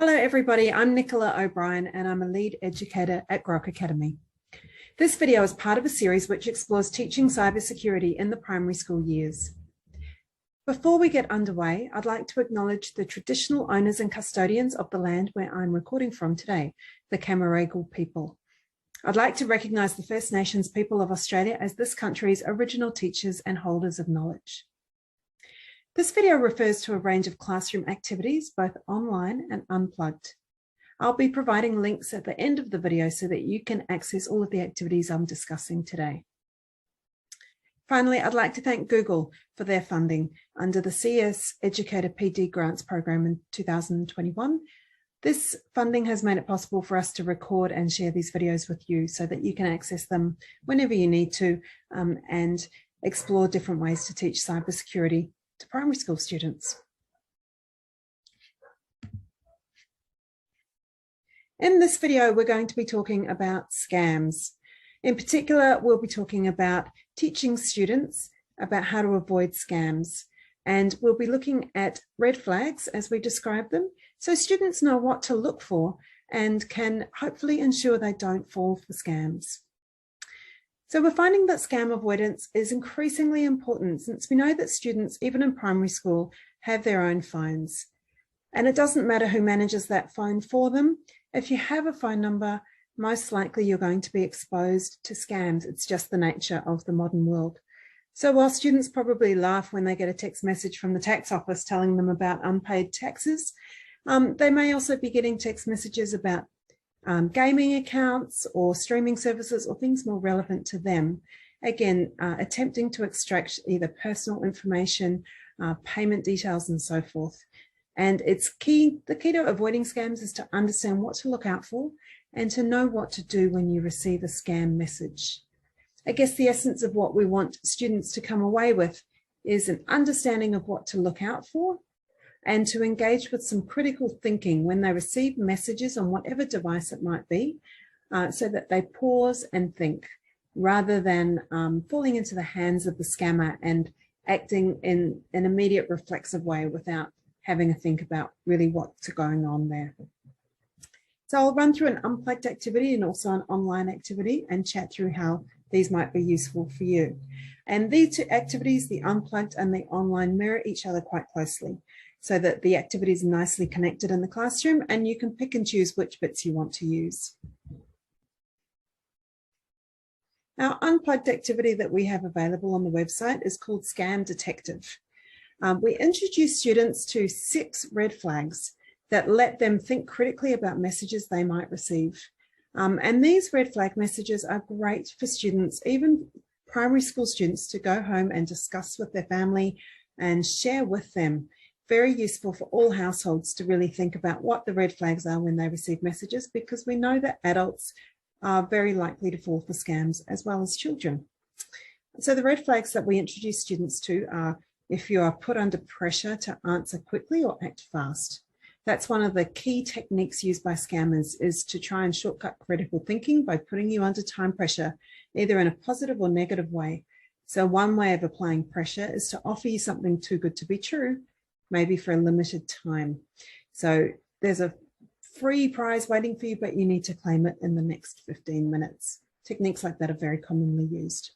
Hello everybody, I'm Nicola O'Brien and I'm a lead educator at Grok Academy. This video is part of a series which explores teaching cybersecurity in the primary school years. Before we get underway, I'd like to acknowledge the traditional owners and custodians of the land where I'm recording from today, the Camaragal people. I'd like to recognise the First Nations people of Australia as this country's original teachers and holders of knowledge. This video refers to a range of classroom activities, both online and unplugged. I'll be providing links at the end of the video so that you can access all of the activities I'm discussing today. Finally, I'd like to thank Google for their funding under the CS Educator PD Grants program in 2021. This funding has made it possible for us to record and share these videos with you so that you can access them whenever you need to and explore different ways to teach cybersecurity to primary school students. In this video, we're going to be talking about scams. In particular, we'll be talking about teaching students about how to avoid scams. And we'll be looking at red flags as we describe them, so students know what to look for and can hopefully ensure they don't fall for scams. So we're finding that scam avoidance is increasingly important since we know that students, even in primary school, have their own phones. And it doesn't matter who manages that phone for them. If you have a phone number, most likely you're going to be exposed to scams. It's just the nature of the modern world. So while students probably laugh when they get a text message from the tax office telling them about unpaid taxes, they may also be getting text messages about gaming accounts or streaming services or things more relevant to them. Again, attempting to extract either personal information, payment details and so forth. And the key to avoiding scams is to understand what to look out for and to know what to do when you receive a scam message. I guess the essence of what we want students to come away with is an understanding of what to look out for and to engage with some critical thinking when they receive messages on whatever device it might be, so that they pause and think rather than falling into the hands of the scammer and acting in an immediate reflexive way without having a think about really what's going on there. So I'll run through an unplugged activity and also an online activity and chat through how these might be useful for you. And these two activities, the unplugged and the online, mirror each other quite closely, so that the activities are nicely connected in the classroom and you can pick and choose which bits you want to use. Our unplugged activity that we have available on the website is called Scam Detective. We introduce students to 6 red flags that let them think critically about messages they might receive. And these red flag messages are great for students, even primary school students, to go home and discuss with their family and share with them. Very useful for all households to really think about what the red flags are when they receive messages, because we know that adults are very likely to fall for scams as well as children. So the red flags that we introduce students to are if you are put under pressure to answer quickly or act fast. That's one of the key techniques used by scammers, is to try and shortcut critical thinking by putting you under time pressure, either in a positive or negative way. So one way of applying pressure is to offer you something too good to be true, maybe for a limited time. So there's a free prize waiting for you, but you need to claim it in the next 15 minutes. Techniques like that are very commonly used.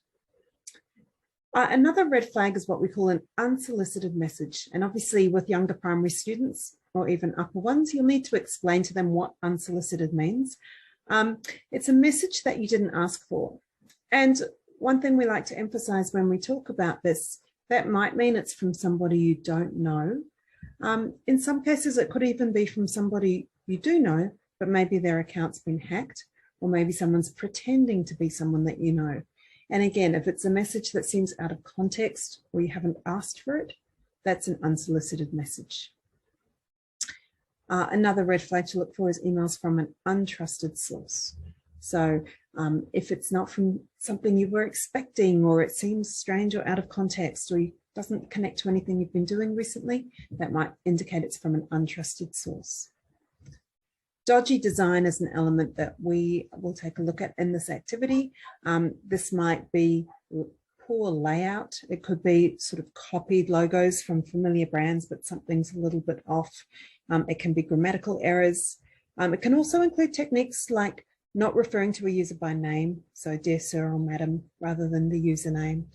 Another red flag is what we call an unsolicited message. And obviously with younger primary students or even upper ones, you'll need to explain to them what unsolicited means. It's a message that you didn't ask for. And one thing we like to emphasize when we talk about this, that might mean it's from somebody you don't know. In some cases, it could even be from somebody you do know, but maybe their account's been hacked, or maybe someone's pretending to be someone that you know. And again, if it's a message that seems out of context or you haven't asked for it, that's an unsolicited message. Another red flag to look for is emails from an untrusted source. So if it's not from something you were expecting, or it seems strange or out of context, or doesn't connect to anything you've been doing recently, that might indicate it's from an untrusted source. Dodgy design is an element that we will take a look at in this activity. This might be poor layout. It could be sort of copied logos from familiar brands, but something's a little bit off. It can be grammatical errors. It can also include techniques like not referring to a user by name, so dear sir or madam, rather than the username.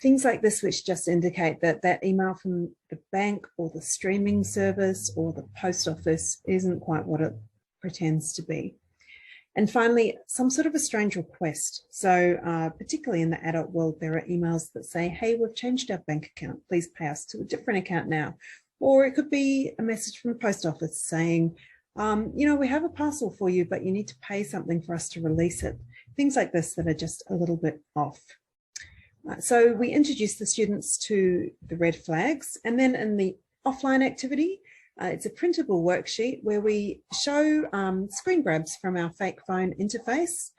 Things like this, which just indicate that that email from the bank or the streaming service or the post office isn't quite what it pretends to be. And finally, some sort of a strange request. So particularly in the adult world, there are emails that say, hey, we've changed our bank account. Please pay us to a different account now. Or it could be a message from the post office saying, you know, we have a parcel for you, but you need to pay something for us to release it. Things like this that are just a little bit off. So we introduce the students to the red flags, and then in the offline activity, it's a printable worksheet where we show screen grabs from our fake phone interface,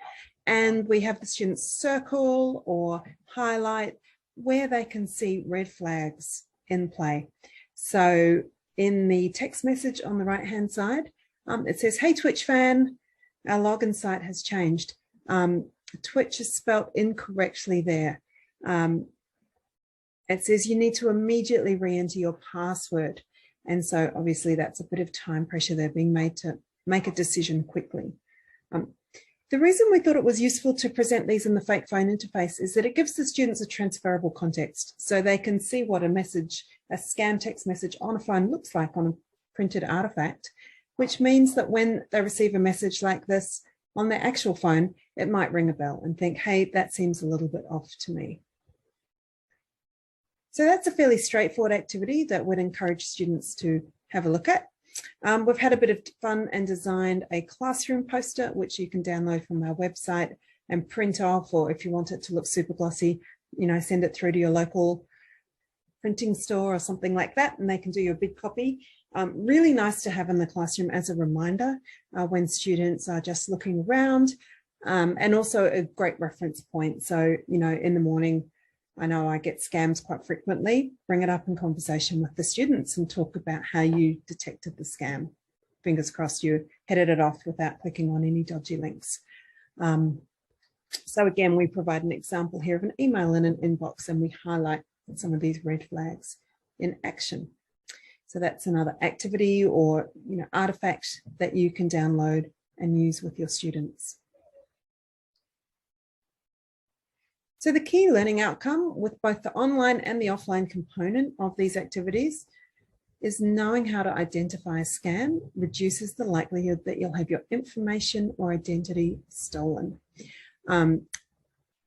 and we have the students circle or highlight where they can see red flags in play. So in the text message on the right hand side, it says, hey Twitch fan, our login site has changed. Twitch is spelt incorrectly there. It says you need to immediately re-enter your password. And so obviously that's a bit of time pressure. They're being made to make a decision quickly. The reason we thought it was useful to present these in the fake phone interface is that it gives the students a transferable context, so they can see what a message, a scam text message on a phone looks like on a printed artifact, which means that when they receive a message like this on their actual phone, it might ring a bell and think, hey, that seems a little bit off to me. So that's a fairly straightforward activity that would encourage students to have a look at. We've had a bit of fun and designed a classroom poster, which you can download from our website and print off, or if you want it to look super glossy, you know, send it through to your local printing store or something like that, and they can do you a big copy. Really nice to have in the classroom as a reminder when students are just looking around, and also a great reference point. So, you know, in the morning, I know I get scams quite frequently. Bring it up in conversation with the students and talk about how you detected the scam. Fingers crossed you headed it off without clicking on any dodgy links. So again, we provide an example here of an email in an inbox, and we highlight some of these red flags in action. So that's another activity or, you know, artifact that you can download and use with your students. So the key learning outcome with both the online and the offline component of these activities is knowing how to identify a scam reduces the likelihood that you'll have your information or identity stolen.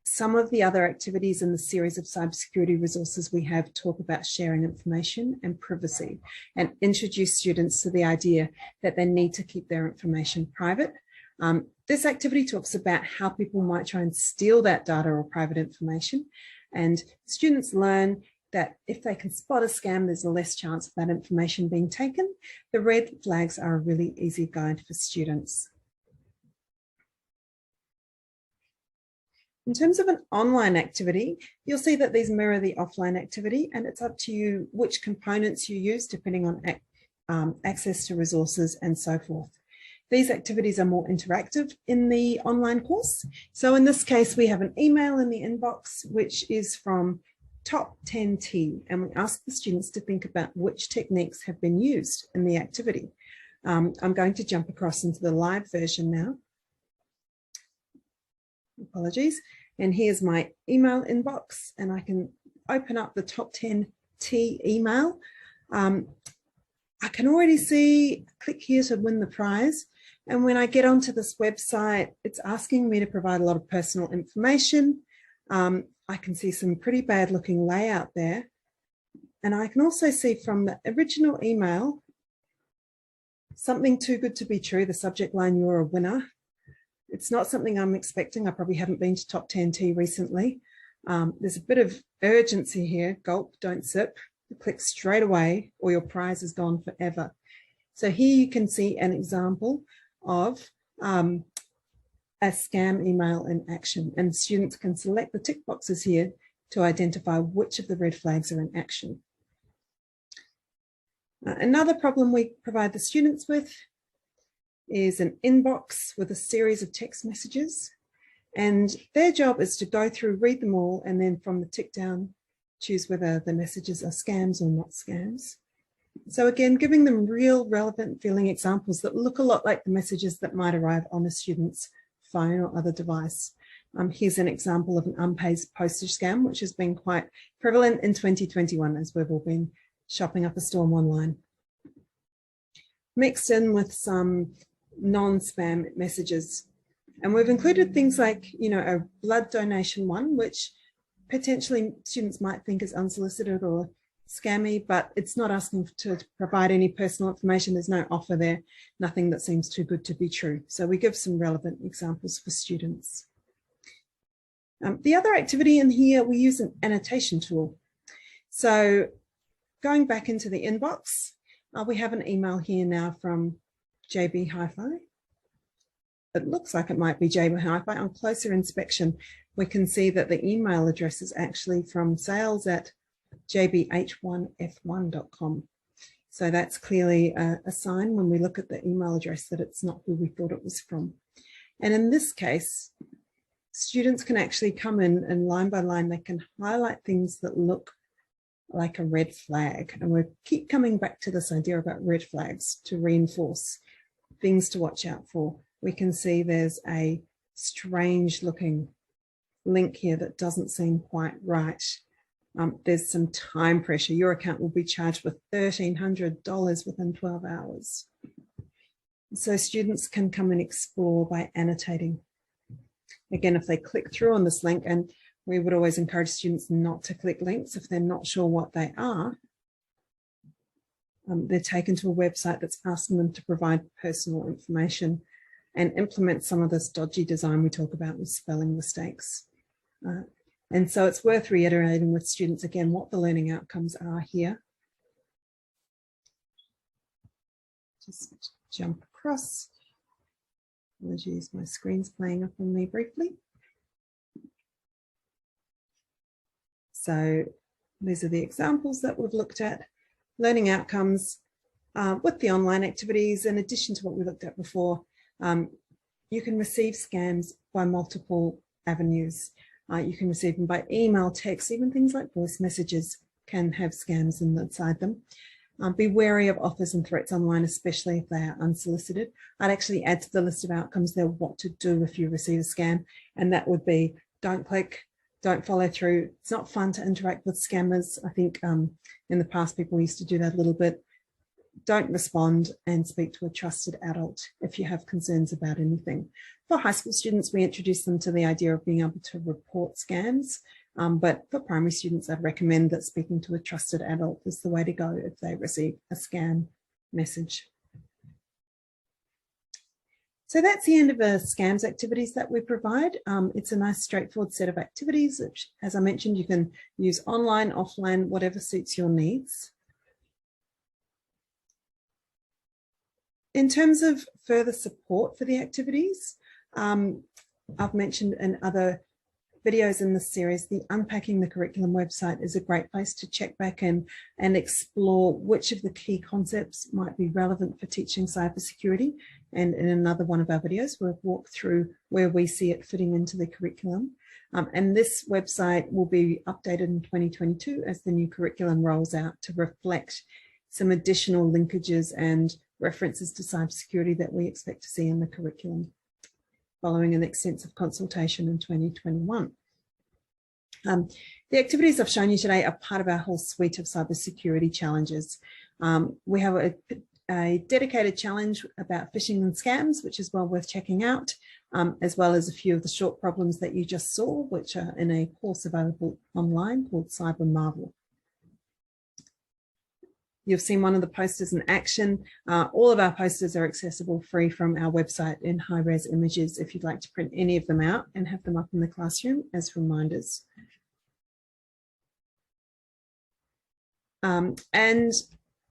Some of the other activities in the series of cybersecurity resources we have talk about sharing information and privacy, and introduce students to the idea that they need to keep their information private. This activity talks about how people might try and steal that data or private information, and students learn that if they can spot a scam, there's a less chance of that information being taken. The red flags are a really easy guide for students. In terms of an online activity, you'll see that these mirror the offline activity, and it's up to you which components you use depending on access to resources and so forth. These activities are more interactive in the online course. So in this case, we have an email in the inbox, which is from Top 10T, and we ask the students to think about which techniques have been used in the activity. I'm going to jump across into the live version now. Apologies. And here's my email inbox, and I can open up the Top 10T email. I can already see, click here to win the prize. And when I get onto this website, it's asking me to provide a lot of personal information. I can see some pretty bad looking layout there. And I can also see from the original email, something too good to be true, the subject line, you're a winner. It's not something I'm expecting. I probably haven't been to Top 10T recently. There's a bit of urgency here. Gulp, don't sip. Click straight away or your prize is gone forever. So here you can see an example of a scam email in action, and students can select the tick boxes here to identify which of the red flags are in action. Another problem we provide the students with is an inbox with a series of text messages, And their job is to go through, read them all, and then from the tick down, choose whether the messages are scams or not scams. So again, giving them real relevant feeling examples that look a lot like the messages that might arrive on a student's phone or other device. Here's an example of an unpaid postage scam, which has been quite prevalent in 2021 as we've all been shopping up a storm online. Mixed in with some non-spam messages. And we've included things like, a blood donation one, which potentially students might think is unsolicited or scammy, but it's not asking to provide any personal information. There's no offer there, nothing that seems too good to be true. So we give some relevant examples for students. The other activity in here, we use an annotation tool. So going back into the inbox, we have an email here now from JB Hi-Fi. It looks like it might be JB Hi-Fi. On closer inspection, we can see that the email address is actually from sales@jbh1f1.com. So that's clearly a sign when we look at the email address that it's not who we thought it was from. And in this case, students can actually come in and line by line, they can highlight things that look like a red flag. And we keep coming back to this idea about red flags to reinforce things to watch out for. We can see there's a strange looking link here that doesn't seem quite right. There's some time pressure. Your account will be charged with $1,300 within 12 hours. So students can come and explore by annotating. Again, if they click through on this link, and we would always encourage students not to click links if they're not sure what they are, they're taken to a website that's asking them to provide personal information and implement some of this dodgy design we talk about with spelling mistakes. And so it's worth reiterating with students again what the learning outcomes are here. Just jump across. Apologies, my screen's playing up on me briefly. So these are the examples that we've looked at. Learning outcomes with the online activities, in addition to what we looked at before, you can receive scams by multiple avenues. You can receive them by email, text, even things like voice messages can have scams inside them. Be wary of offers and threats online, especially if they are unsolicited. I'd actually add to the list of outcomes there what to do if you receive a scam, and that would be don't click, don't follow through. It's not fun to interact with scammers. I think in the past people used to do that a little bit. Don't respond and speak to a trusted adult if you have concerns about anything. For high school students, we introduce them to the idea of being able to report scams. But for primary students, I'd recommend that speaking to a trusted adult is the way to go if they receive a scam message. So that's the end of the scams activities that we provide. It's a nice straightforward set of activities, which, as I mentioned, you can use online, offline, whatever suits your needs. In terms of further support for the activities, I've mentioned in other videos in this series, the Unpacking the Curriculum website is a great place to check back in and explore which of the key concepts might be relevant for teaching cybersecurity. And in another one of our videos, we'll walk through where we see it fitting into the curriculum. And this website will be updated in 2022 as the new curriculum rolls out to reflect some additional linkages and references to cybersecurity that we expect to see in the curriculum following an extensive consultation in 2021. The activities I've shown you today are part of our whole suite of cybersecurity challenges. We have a dedicated challenge about phishing and scams, which is well worth checking out, as well as a few of the short problems that you just saw, which are in a course available online called Cyber Marvel. You've seen one of the posters in action. All of our posters are accessible free from our website in high-res images if you'd like to print any of them out and have them up in the classroom as reminders. And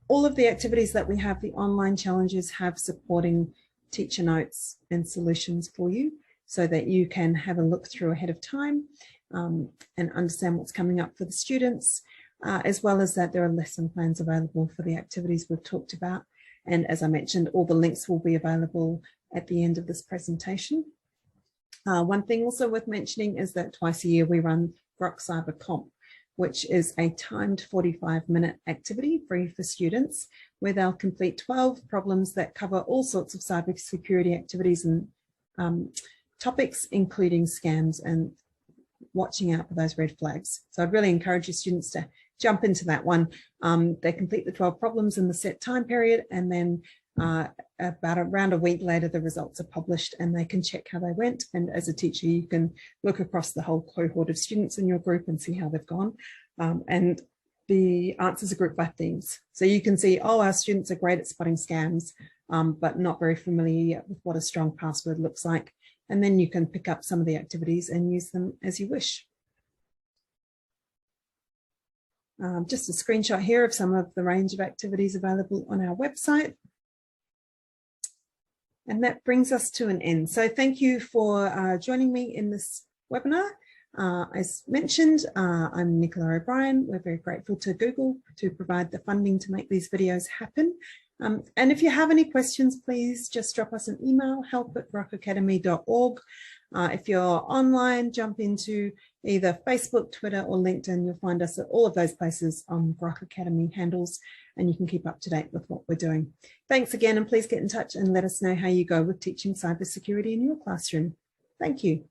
all of the activities that we have, the online challenges, have supporting teacher notes and solutions for you so that you can have a look through ahead of time and understand what's coming up for the students. As well as that, there are lesson plans available for the activities we've talked about. And as I mentioned, all the links will be available at the end of this presentation. One thing also worth mentioning is that twice a year we run Grok Cyber Comp, which is a timed 45-minute activity free for students, where they'll complete 12 problems that cover all sorts of cybersecurity activities and topics, including scams and watching out for those red flags. So I'd really encourage your students to jump into that one. They complete the 12 problems in the set time period, and then around a week later, the results are published and they can check how they went. And as a teacher, you can look across the whole cohort of students in your group and see how they've gone. And the answers are grouped by themes. So you can see, oh, our students are great at spotting scams, but not very familiar yet with what a strong password looks like. And then you can pick up some of the activities and use them as you wish. Just a screenshot here of some of the range of activities available on our website. And that brings us to an end. So thank you for joining me in this webinar. As mentioned, I'm Nicola O'Brien. We're very grateful to Google to provide the funding to make these videos happen. And if you have any questions, please just drop us an email, help@grok.academy.org. If you're online, jump into either Facebook, Twitter, or LinkedIn. You'll find us at all of those places on Grok Academy handles, and you can keep up to date with what we're doing. Thanks again, and please get in touch and let us know how you go with teaching cybersecurity in your classroom. Thank you.